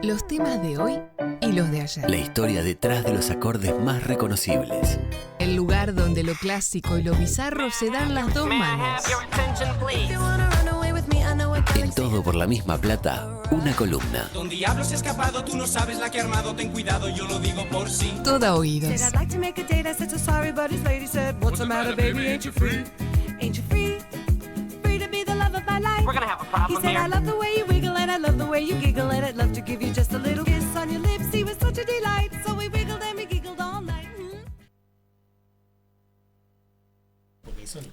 Los temas de hoy y los de ayer. La historia detrás de los acordes más reconocibles. El lugar donde lo clásico y lo bizarro se dan las dos manos. En Todo por la Misma Plata, una columna. Don Diablo se ha escapado, tú no sabes la que ha armado, ten cuidado, yo lo digo por sí. Toda oídos. We're gonna have a problem here. He said, I love the way you wiggle and I love the way you giggle and I'd love to give you just a little kiss on your lips. He was such a delight, so we wiggled and we giggled all night.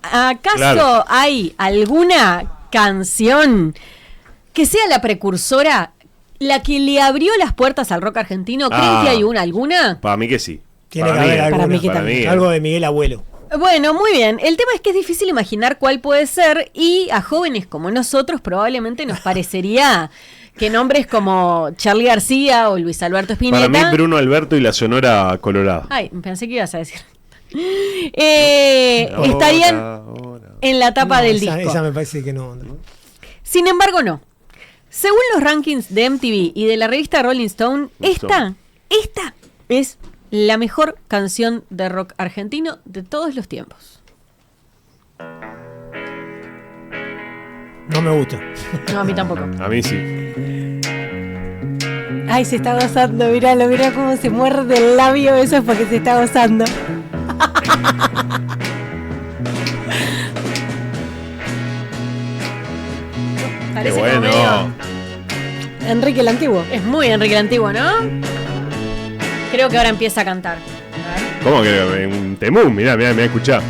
¿Acaso hay alguna canción que sea la precursora, la que le abrió las puertas al rock argentino? ¿Creen que hay alguna? Para mí que sí. Tiene que haber alguna. Para mí que también. Algo de Miguel Abuelo. Bueno, muy bien. El tema es que es difícil imaginar cuál puede ser y a jóvenes como nosotros probablemente nos parecería que nombres como Charly García o Luis Alberto Spinetta... Para mí Bruno Alberto y la Sonora Colorada. Ay, pensé que ibas a decir. Estarían en la tapa del disco. Esa me parece que no. Sin embargo, no. Según los rankings de MTV y de la revista Rolling Stone, esta es la mejor canción de rock argentino de todos los tiempos. No me gusta. No, a mí tampoco. A mí sí. Ay, se está gozando, mirá cómo se muerde el labio, eso es porque se está gozando. Qué bueno. Enrique el Antiguo. Es muy Enrique el Antiguo, ¿no? Creo que ahora empieza a cantar. ¿Cómo que un temún? Mirá, escuchá.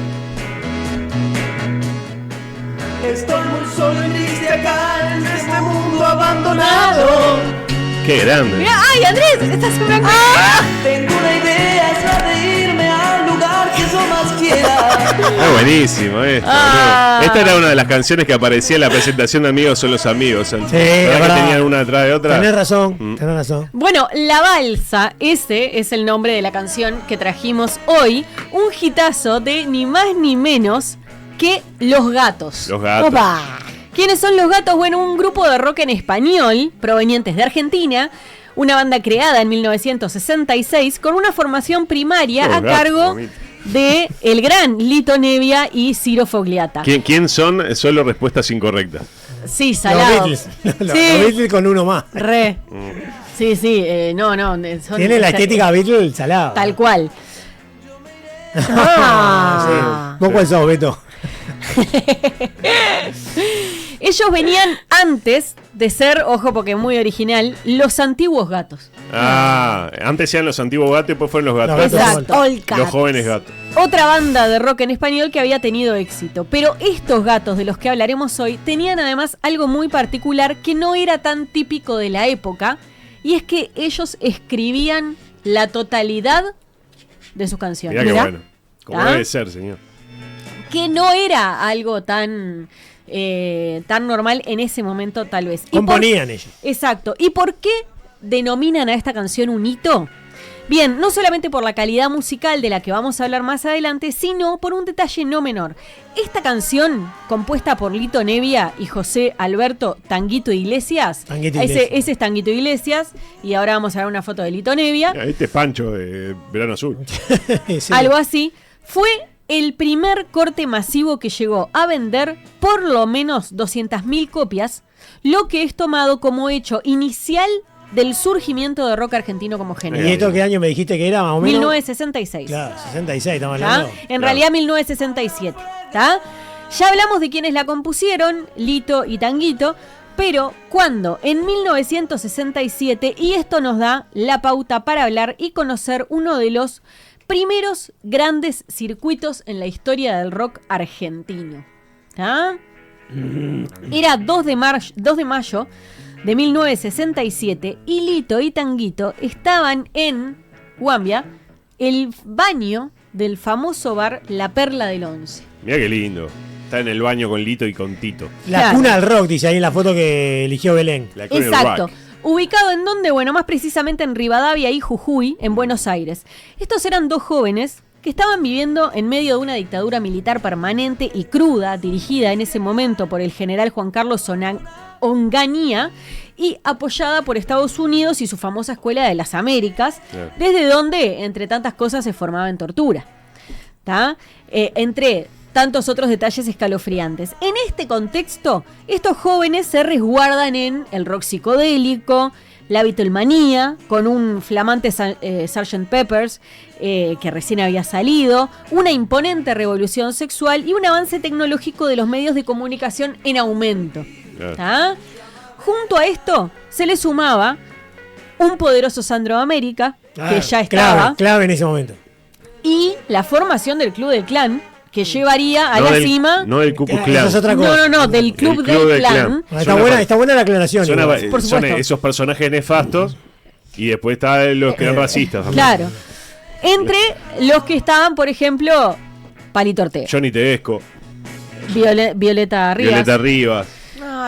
Estoy muy solo y triste acá en este mundo abandonado. Qué grande. Mirá, ay, Andrés, estás sembrando. Tengo una idea, es la de irme al lugar que yo más quiera. Es buenísimo esto. Esta era una de las canciones que aparecía en la presentación de Amigos son los Amigos. Sí, ¿verdad que tenían una atrás de otra? Tenés razón. Bueno, La Balsa, ese es el nombre de la canción que trajimos hoy. Un hitazo de ni más ni menos que Los Gatos. Los Gatos. ¡Opa! ¿Quiénes son Los Gatos? Bueno, un grupo de rock en español provenientes de Argentina, una banda creada en 1966 con una formación primaria a cargo de el gran Lito Nevia y Ciro Fogliata. ¿Quién son? Solo respuestas incorrectas. Sí, salados. Los Beatles con uno más. Re. Sí, no. Tiene la estética Beatles salada. Tal cual. Sí. ¿Vos cuál sos, Beto? Ellos venían antes de ser, ojo porque muy original, Los Antiguos Gatos. Antes eran Los Antiguos Gatos y después fueron Los Gatos. Exacto. Los Jóvenes Gatos. Otra banda de rock en español que había tenido éxito. Pero estos gatos de los que hablaremos hoy tenían además algo muy particular que no era tan típico de la época, y es que ellos escribían la totalidad de sus canciones. Mirá qué bueno. Como debe ser, señor. Que no era algo tan normal en ese momento, tal vez. Componían ellos. Exacto. ¿Y por qué denominan a esta canción un hito? Bien, no solamente por la calidad musical de la que vamos a hablar más adelante, sino por un detalle no menor. Esta canción, compuesta por Lito Nevia y José Alberto Tanguito Iglesias, ese es Tanguito Iglesias, y ahora vamos a ver una foto de Lito Nevia. Este es Pancho de Verano Azul. Sí. Algo así. Fue el primer corte masivo que llegó a vender por lo menos 200.000 copias, lo que es tomado como hecho inicial del surgimiento de rock argentino como género. ¿Y esto qué año me dijiste que era más o menos? 1966. Claro, 66 estamos hablando. En realidad 1967. ¿Tá? Ya hablamos de quienes la compusieron, Lito y Tanguito, pero ¿cuándo? En 1967, y esto nos da la pauta para hablar y conocer uno de los primeros grandes circuitos en la historia del rock argentino. ¿Ah? Era 2 de mayo de 1967 y Lito y Tanguito estaban en Guambia, el baño del famoso bar La Perla del Once. Mirá qué lindo. Está en el baño con Lito y con Tito. La cuna del rock, dice ahí en la foto que eligió Belén. La cuna del Exacto. rock. ¿Ubicado en dónde? Bueno, más precisamente en Rivadavia y Jujuy, en Buenos Aires. Estos eran dos jóvenes que estaban viviendo en medio de una dictadura militar permanente y cruda, dirigida en ese momento por el general Juan Carlos Onganía, y apoyada por Estados Unidos y su famosa Escuela de las Américas, Claro. desde donde, entre tantas cosas, se formaba en tortura. ¿Tá? Entre tantos otros detalles escalofriantes. En este contexto, estos jóvenes se resguardan en el rock psicodélico, la Beatlemanía, con un flamante Sgt. Peppers que recién había salido, una imponente revolución sexual y un avance tecnológico de los medios de comunicación en aumento. Claro. ¿Tá? Junto a esto se le sumaba un poderoso Sandro de América, que ya estaba, Clave en ese momento. y la formación del Club del Clan, que llevaría a No la del- cima... No del Ku Klux Esa Klan. es otra cosa. No, del Club Club del del Clan. Clan. Está Suena buena la aclaración. Suena- igual. Por son supuesto. esos personajes nefastos y después están los que eran racistas. también. Claro. Entre los que estaban, por ejemplo, Palito Ortega, Johnny Tedesco, Violeta Rivas. Violeta Rivas,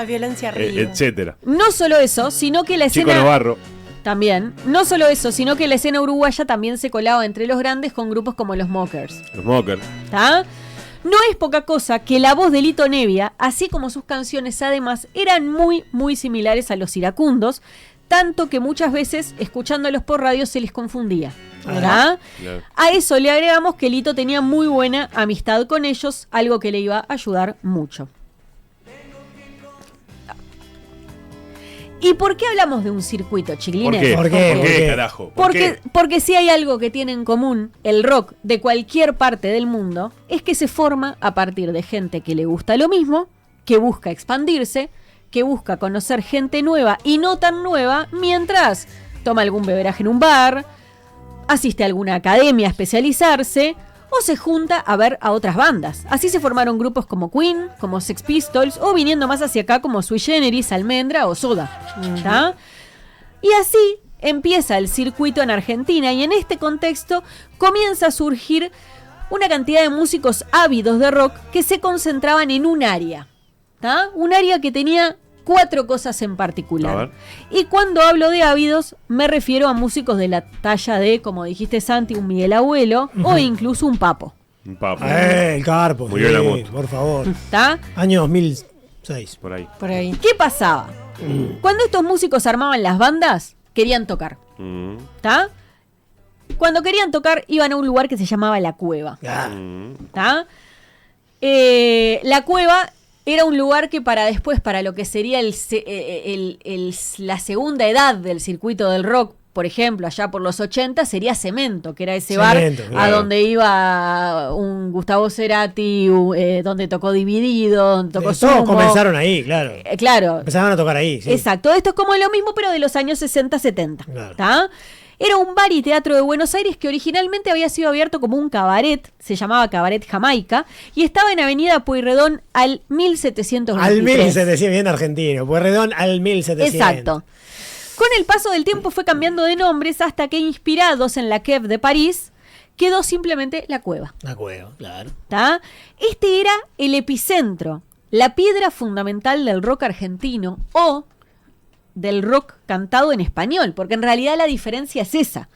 Violencia arriba. etcétera. No solo eso, sino que la Chico escena... Navarro. También. No solo eso, sino que la escena uruguaya también se colaba entre los grandes con grupos como los Mockers. Los Mockers. ¿Tá? No es poca cosa que la voz de Lito Nevia, así como sus canciones además, eran muy, muy similares a los iracundos, tanto que muchas veces, escuchándolos por radio, se les confundía. ¿Verdad? Claro. A eso le agregamos que Lito tenía muy buena amistad con ellos, algo que le iba a ayudar mucho. ¿Y por qué hablamos de un circuito, ¿Por chiquilines? qué? ¿Por qué? ¿Por ¿Por qué, qué? carajo? ¿Por qué? Porque si hay algo que tiene en común el rock de cualquier parte del mundo, es que se forma a partir de gente que le gusta lo mismo, que busca expandirse, que busca conocer gente nueva y no tan nueva, mientras toma algún beberaje en un bar, asiste a alguna academia a especializarse o se junta a ver a otras bandas. Así se formaron grupos como Queen, como Sex Pistols o viniendo más hacia acá como Sui Generis, Almendra o Soda. ¿Tá? Y así empieza el circuito en Argentina y en este contexto comienza a surgir una cantidad de músicos ávidos de rock que se concentraban en un área. ¿Tá? Un área que tenía 4 cosas en A particular. ver. Y cuando hablo de ávidos, me refiero a músicos de la talla de, como dijiste Santi, un Miguel Abuelo o incluso un Papo. Un papo. El Carpo. Murió sí, la moto. por favor. ¿Tá? Año 2006. Por ahí. Por ahí. ¿Qué pasaba? Cuando estos músicos armaban las bandas, querían tocar. Mm, ¿Tá? Cuando querían tocar, iban a un lugar que se llamaba La Cueva. Ah, mm. ¿Tá? La Cueva era un lugar que para después, para lo que sería la segunda edad del circuito del rock, por ejemplo, allá por los 80, sería Cemento, que era ese Cemento, bar a claro. donde iba un Gustavo Cerati, donde tocó Dividido, donde tocó todos Sumo. comenzaron ahí, claro. Claro. Empezaban a tocar ahí, sí. Exacto, esto es como lo mismo, pero de los años 60-70. Claro. ¿Tá? Era un bar y teatro de Buenos Aires que originalmente había sido abierto como un cabaret, se llamaba Cabaret Jamaica, y estaba en Avenida Pueyrredón al 1723. Al 1700, bien argentino. Pueyrredón al 1700. Exacto. Con el paso del tiempo fue cambiando de nombres hasta que, inspirados en la Cave de París, quedó simplemente La Cueva. La Cueva, claro. ¿Tá? Este era el epicentro, la piedra fundamental del rock argentino o del rock cantado en español, porque en realidad la diferencia es esa.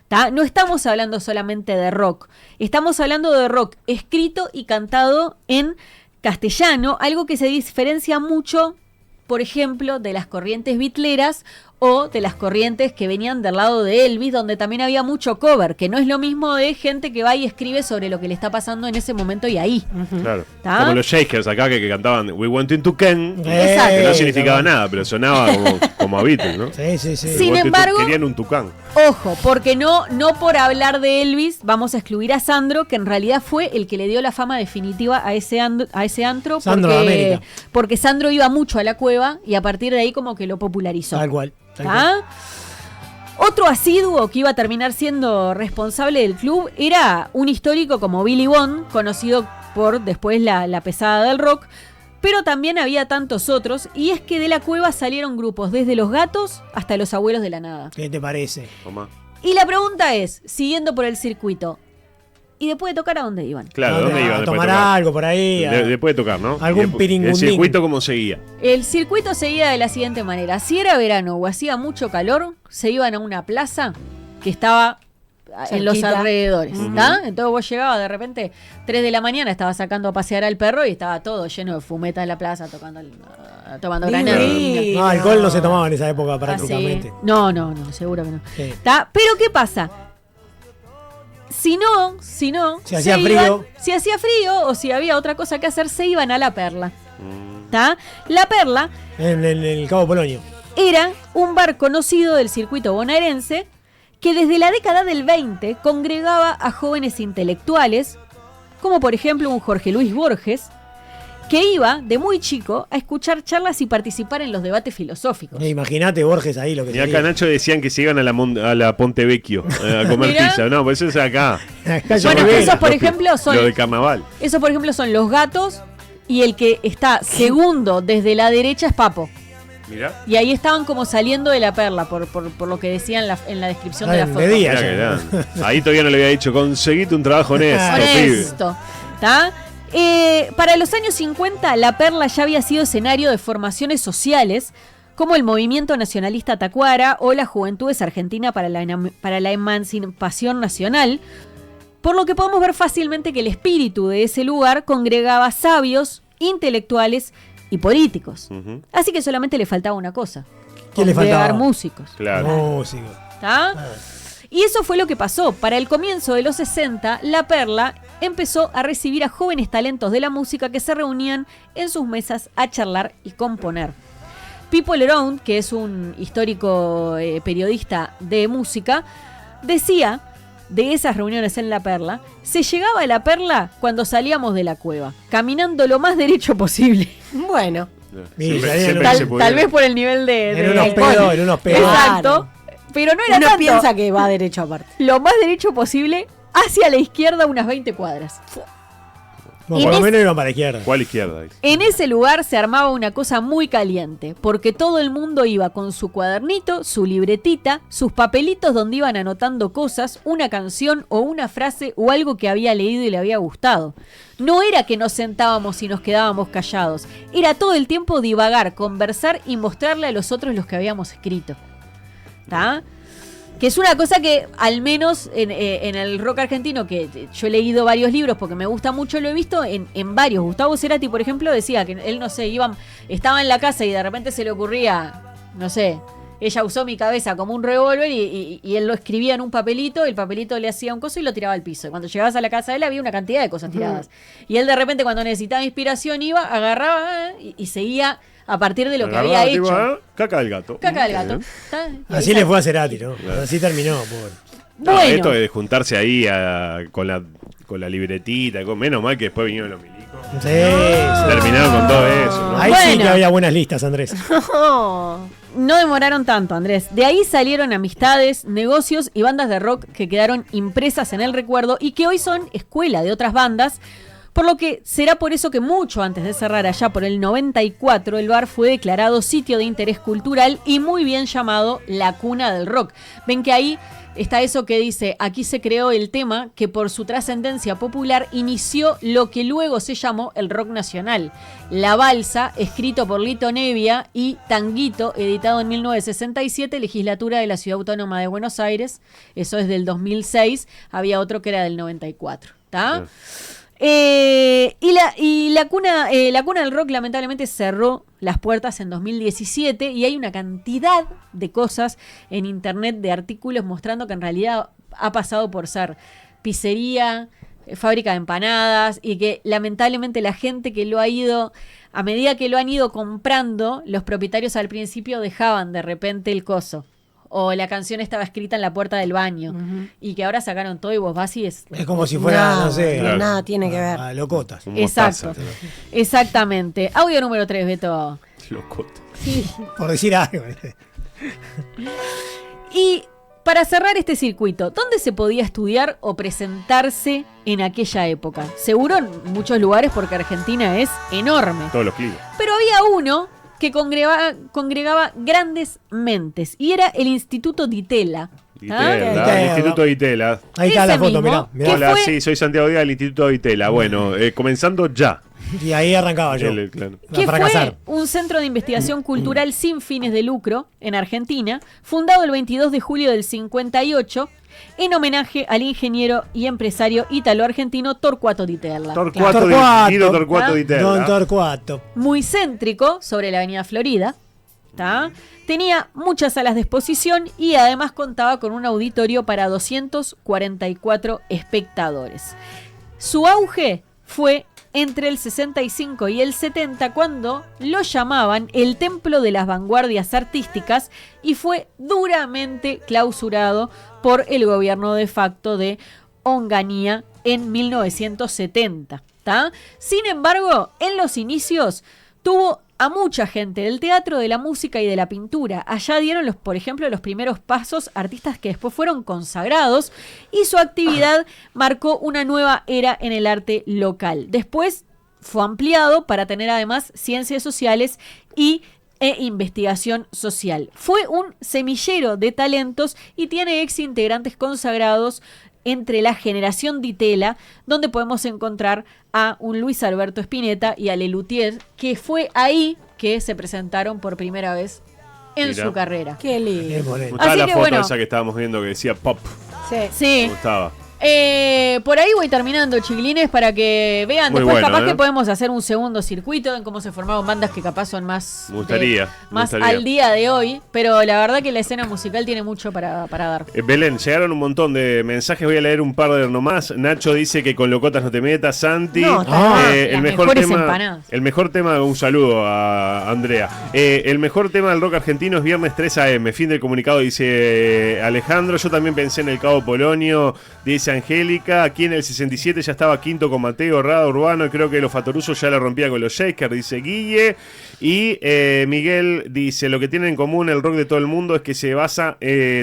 ¿Tá? No estamos hablando solamente de rock, estamos hablando de rock escrito y cantado en castellano, algo que se diferencia mucho, por ejemplo, de las corrientes bitleras o de las corrientes que venían del lado de Elvis, donde también había mucho cover, que no es lo mismo de gente que va y escribe sobre lo que le está pasando en ese momento y ahí. Claro. ¿Tá? Como los Shakers acá que cantaban We Want to Ken. Exacto. Que no significaba nada, pero sonaba como a Beatles, ¿no? Sí, sí, sí. Sin We Want to- embargo- Querían un tucán. Ojo, porque no por hablar de Elvis vamos a excluir a Sandro, que en realidad fue el que le dio la fama definitiva a ese antro, Sandro de América. porque Sandro iba mucho a La Cueva y a partir de ahí como que lo popularizó. Tal cual. Tal cual. ¿Ah? Otro asiduo que iba a terminar siendo responsable del club era un histórico como Billy Bond, conocido por después la pesada del rock, pero también había tantos otros, y es que de La Cueva salieron grupos desde Los Gatos hasta Los Abuelos de la Nada. ¿Qué te parece? Tomá. Y la pregunta es, siguiendo por el circuito, ¿y después de tocar a dónde iban? Claro, ¿dónde iban A después tomar de tocar? algo por ahí. Después de tocar, ¿no? Algún Y después- piringundín. El circuito como seguía. El circuito seguía de la siguiente manera. Si era verano o hacía mucho calor, se iban a una plaza que estaba en los Cerquita. alrededores. ¿Tá? Entonces vos llegabas de repente, 3 de la mañana, estabas sacando a pasear al perro y estaba todo lleno de fumetas en la plaza tomando granada. Sí. No, alcohol no se tomaba en esa época Ah, sí. prácticamente. No, seguro que no. Sí. ¿Tá? Pero ¿qué pasa? Si no, Si hacía frío. Si hacía frío o si había otra cosa que hacer, se iban a La Perla. ¿Tá? La Perla En el Cabo Polonio. era un bar conocido del circuito bonaerense que desde la década del 20 congregaba a jóvenes intelectuales, como por ejemplo un Jorge Luis Borges, que iba de muy chico a escuchar charlas y participar en los debates filosóficos. Imagínate Borges ahí lo que Y acá sería. Nacho decían que se iban a la Ponte Vecchio a comer Mirá. pizza. No, pues eso es acá. Bueno, Lo esos por lo- ejemplo son Lo del carnaval. Esos, por ejemplo, son los gatos y el que está segundo desde la derecha es Papo. Mirá. Y ahí estaban como saliendo de La Perla, por lo que decía en la descripción de la foto. De día Mirá ya. que eran. Ahí todavía no le había dicho, conseguite un trabajo honesto, pibe. Honesto. ¿Tá? Para los años 50, La Perla ya había sido escenario de formaciones sociales, como el Movimiento Nacionalista Tacuara o la Juventudes Argentina para la Emancipación Nacional, por lo que podemos ver fácilmente que el espíritu de ese lugar congregaba sabios, intelectuales y políticos. Ujú. Así que solamente le faltaba una cosa: ¿Qué le congregar faltaba? músicos. Claro. Músico. ¿Tá? Y eso fue lo que pasó. Para el comienzo de los 60, La Perla empezó a recibir a jóvenes talentos de la música que se reunían en sus mesas a charlar y componer. Pipo Lerón, que es un histórico periodista de música, decía de esas reuniones en La Perla: se llegaba a La Perla cuando salíamos de la cueva, caminando lo más derecho posible. Bueno, Siempre, Sí, siempre tal- se puede. Tal vez por el nivel de En unos alcohol. pedos, en unos pedos. Exacto. Pero no era uno tanto. piensa que va derecho aparte. Lo más derecho posible hacia la izquierda unas 20 cuadras. Bueno, En por lo ese- menos iban para la izquierda. ¿Cuál izquierda? En ese lugar se armaba una cosa muy caliente, porque todo el mundo iba con su cuadernito, su libretita, sus papelitos donde iban anotando cosas, una canción o una frase o algo que había leído y le había gustado. No era que nos sentábamos y nos quedábamos callados, era todo el tiempo divagar, conversar y mostrarle a los otros los que habíamos escrito. ¿Tá? Que es una cosa que, al menos en el rock argentino, que yo he leído varios libros porque me gusta mucho, lo he visto en varios. Gustavo Cerati, por ejemplo, decía que él, no sé, estaba en la casa y de repente se le ocurría, no sé, ella usó mi cabeza como un revólver y él lo escribía en un papelito, el papelito le hacía un coso y lo tiraba al piso. Y cuando llegabas a la casa de él había una cantidad de cosas tiradas. Y él de repente, cuando necesitaba inspiración, iba, agarraba y seguía a partir de lo que había Agarraba, hecho. tipo, caca del gato. Caca del gato. Bien. ¿Tá? Y ahí Así le fue a Cerati, ¿no? Así terminó, pobre. No, Bueno. esto de juntarse ahí con la libretita, menos mal que después vinieron los milicos. Sí, sí. Terminaron con todo eso, ¿no? Ahí sí Bueno. que había buenas listas, Andrés. No demoraron tanto, Andrés. De ahí salieron amistades, negocios y bandas de rock que quedaron impresas en el recuerdo y que hoy son escuela de otras bandas, por lo que será por eso que mucho antes de cerrar, allá por el 94, el bar fue declarado sitio de interés cultural y muy bien llamado la cuna del rock. Ven que ahí está eso que dice: aquí se creó el tema que por su trascendencia popular inició lo que luego se llamó el rock nacional. La Balsa, escrito por Lito Nevia, y Tanguito, editado en 1967, Legislatura de la Ciudad Autónoma de Buenos Aires. Eso es del 2006. Había otro que era del 94. ¿Tá? La cuna del rock lamentablemente cerró las puertas en 2017 y hay una cantidad de cosas en internet, de artículos mostrando que en realidad ha pasado por ser pizzería, fábrica de empanadas, y que lamentablemente la gente que lo ha ido, a medida que lo han ido comprando, los propietarios al principio dejaban de repente el coso. O la canción estaba escrita en la puerta del baño. Y que ahora sacaron todo y vos vas y es... Es como si fuera, no sé, Claro. Nada tiene que ver. a locotas. Un Exacto. mostaza, Exactamente. Audio número 3, Beto. Locote. Por decir algo. Y para cerrar este circuito, ¿dónde se podía estudiar o presentarse en aquella época? Seguro en muchos lugares, porque Argentina es enorme. Todos los clics. Pero había uno que congregaba grandes mentes, y era el Instituto Di Tella. ¿Ah? Itela, el Instituto de Itela. Ahí está Ese la foto, mismo. mirá. ¿Qué Hola, fue? sí, soy Santiago Díaz del Instituto de Itela. Bueno, comenzando ya. Y ahí arrancaba yo. Claro. A Que fracasar. fue un centro de investigación cultural sin fines de lucro en Argentina, fundado el 22 de julio del 58, en homenaje al ingeniero y empresario ítalo-argentino Torcuato Di Terla. Guido Torcuato Di Terla. Don Torcuato. Muy céntrico sobre la avenida Florida. ¿tá? Tenía muchas salas de exposición y además contaba con un auditorio para 244 espectadores. Su auge fue entre el 65 y el 70, cuando lo llamaban el templo de las vanguardias artísticas, y fue duramente clausurado por el gobierno de facto de Onganía en 1970. ¿tá? Sin embargo, en los inicios tuvo a mucha gente del teatro, de la música y de la pintura. Allá dieron, por ejemplo, los primeros pasos artistas que después fueron consagrados, y su actividad marcó una nueva era en el arte local. Después fue ampliado para tener además ciencias sociales e investigación social. Fue un semillero de talentos y tiene ex integrantes consagrados entre la generación Di Tella, donde podemos encontrar a un Luis Alberto Spinetta y a Lelutier, que fue ahí que se presentaron por primera vez en Mirá. su carrera. Qué lindo. Qué moreno. Me gustaba Así la que foto bueno. esa que estábamos viendo que decía pop. Sí. Sí. Me gustaba. Por ahí voy terminando, chiquilines, para que vean. Muy Después bueno, capaz ¿eh? que podemos hacer un segundo circuito en cómo se formaban bandas que capaz son más, Me gustaría, más me gustaría. al día de hoy. Pero la verdad que la escena musical tiene mucho para dar. Belén, llegaron un montón de mensajes, voy a leer un par de nomás. Nacho dice que con locotas no te metas. Santi, No, las mejores empanadas. el mejor tema, un saludo a Andrea. El mejor tema del rock argentino es Viernes 3 AM. Fin del comunicado, dice Alejandro. Yo también pensé en el Cabo Polonio, dice Angélica. Aquí en el 67 ya estaba quinto con Mateo, Rada Urbano, y creo que los Fatorusos ya la rompía con los Shakers, dice Guille. Y Miguel dice, lo que tienen en común el rock de todo el mundo es que se basa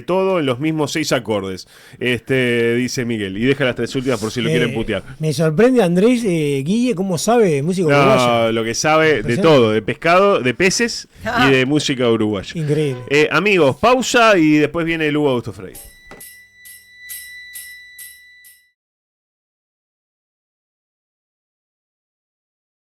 todo en los mismos 6 acordes. Dice Miguel. Y deja las 3 últimas por si lo quieren putear. Me sorprende Andrés Guille cómo sabe música uruguaya. No, lo que sabe de todo, de pescado, de peces y de música uruguaya. Increíble. Amigos, pausa y después viene Lugo Augusto Freire.